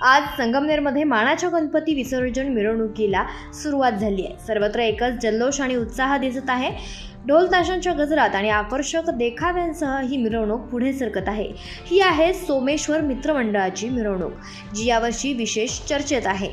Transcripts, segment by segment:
आज संगमनेरमध्ये मानाच्या गणपती विसर्जन मिरवणुकीला सुरुवात झाली आहे। सर्वत्र एकच जल्लोष आणि उत्साह दिसत आहे। ढोल ताशांच्या गजरात आणि आकर्षक देखाव्यांसह ही मिरवणूक पुढे सरकत आहे। ही आहे सोमेश्वर मित्रमंडळाची मिरवणूक, जी यावर्षी विशेष चर्चेत आहे।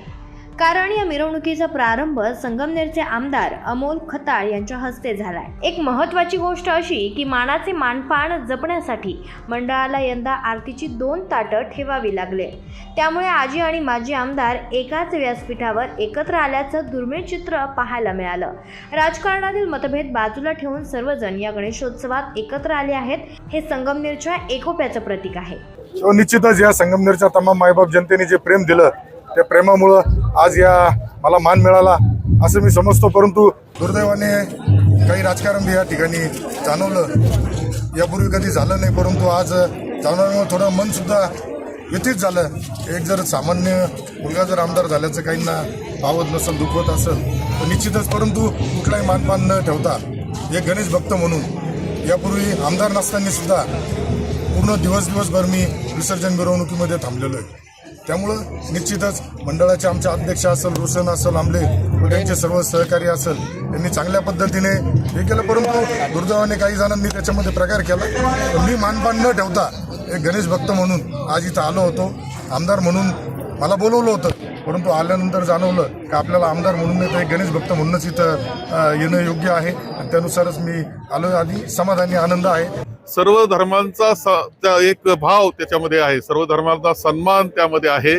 कारण या मिरवणुकीचा प्रारंभ संगमनेरचे आमदार अमोल खताळ यांच्या हस्ते झालाय। एक महत्त्वाची गोष्ट अशी की मानाचे मानपान जपण्यासाठी मंडळाला यंदा आरतीची 2 ताटं ठेवावी लागले। त्यामुळे आजी आणि माजी आमदार एकाच व्यासपीठावर एकत्र आल्याचं दुर्मिळ चित्र पाहायला मिळालं। राजकारणातील मतभेद बाजूला ठेवून सर्वजण या गणेशोत्सवात एकत्र आले आहेत। हे संगमनेरच्या एकोप्याचं प्रतीक आहे। निश्चितच या संगमनेरच्या तमाम मायबाप जनतेने जे प्रेम दिलं त्या प्रेमामुळं आज मला मान मिळाला असं मी समजतो। परंतु दुर्दैवाने काही राजकारण या ठिकाणी जाणवलं, यापूर्वी कधी झालं नाही, परंतु आज जाणवल्यामुळे थोडं मन सुद्धा व्यथित झालं। एक जर सामान्य मुलगा जर आमदार झाल्याचं काहींना भावत नसेल, दुखवत असेल तर निश्चितच, परंतु कुठलाही मानपान न ठेवता एक गणेश भक्त म्हणून यापूर्वी आमदार नसताना सुद्धा पूर्ण दिवसभर मी विसर्जन मिरवणुकीमध्ये थांबलेलो आहे। त्यामुळं निश्चितच मंडळाचे आमचे अध्यक्ष असेल, रोशन असेल, आमले त्यांचे सर्व सहकारी असेल, यांनी चांगल्या पद्धतीने हे केलं। परंतु दुर्दैवाने काही जणांनी त्याच्यामध्ये प्रकार केला। मी मानपान न ठेवता एक गणेश भक्त म्हणून आज इथं आलो होतो। आमदार म्हणून मला बोलवलं होतं, परंतु आल्यानंतर जाणवलं की आपल्याला आमदार म्हणून नाही तर एक गणेश भक्त म्हणूनच इथं येणं योग्य आहे, आणि त्यानुसारच मी आलो। आधी समाधानी आनंद आहे। सर्व धर्मांचा एक भाव त्याच्यामध्ये आहे, सर्व धर्मांचा सन्मान त्यामध्ये आहे,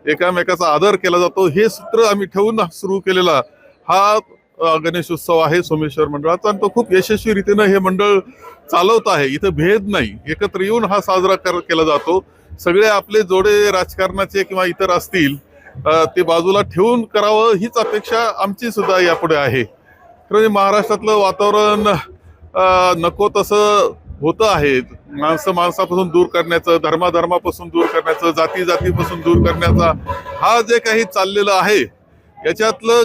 एकामेकाचा आदर केला जातो। हे सूत्र आम्ही ठेवून सुरू केलेला हा गणेशोत्सव आहे सोमेश्वर मंडळाचा, आणि तो खूप यशस्वी रीतीनं हे मंडळ चालवत आहे। इथं भेद नाही, एकत्र येऊन हा साजरा केला जातो। सगळे आपले जोडे राजकारणाचे किंवा इतर असतील ते बाजूला ठेवून करावं हीच अपेक्षा आमची सुद्धा यापुढे आहे। कारण महाराष्ट्रातलं वातावरण नको तसं होतं आहे। माणसं माणसापासून दूर करण्याचं, धर्मापासून दूर करण्याचं, जातीपासून दूर करण्याचा हा जे काही चाललेलं आहे, याच्यातलं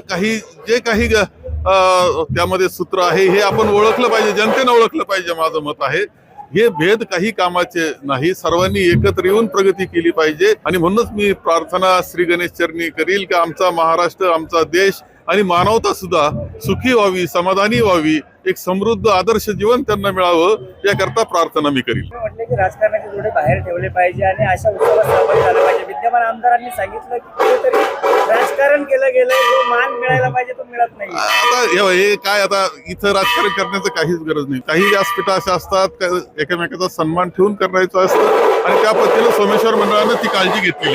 जे काही त्यामध्ये सूत्र आहे हे आपण ओळखलं पाहिजे, जनतेनं ओळखलं पाहिजे, माझं मत आहे। हे भेद काही कामाचे नाही, सर्वांनी एकत्र येऊन प्रगती केली पाहिजे। आणि म्हणूनच मी प्रार्थना श्री गणेश चरणी करील की आमचा महाराष्ट्र, आमचा देश आणि मानवता सुद्धा सुखी व्हावी, समाधानी व्हावी, एक समृद्ध आदर्श जीवन त्यांना मिळावं याकरता प्रार्थना मी करील। म्हटले की राजकारणाचे जोडे बाहेर ठेवले पाहिजे आणि अशा उत्सवात सहभागी झालं पाहिजे। विद्यमान आमदारांनी सांगितलं की कुठेतरी राजकारण केलं गेलंय, जो मान मिळायला पाहिजे तो मिळत नाही। आता हे काय, आता इथं राजकारण करण्याचं काहीच गरज नाही। काही व्यासपीठ अशा असतात एकमेकाचा सन्मान ठेवून करायचं असतं, आणि त्या पद्धतीने सोमेश्वर मंडळानं ती काळजी घेतलेली आहे।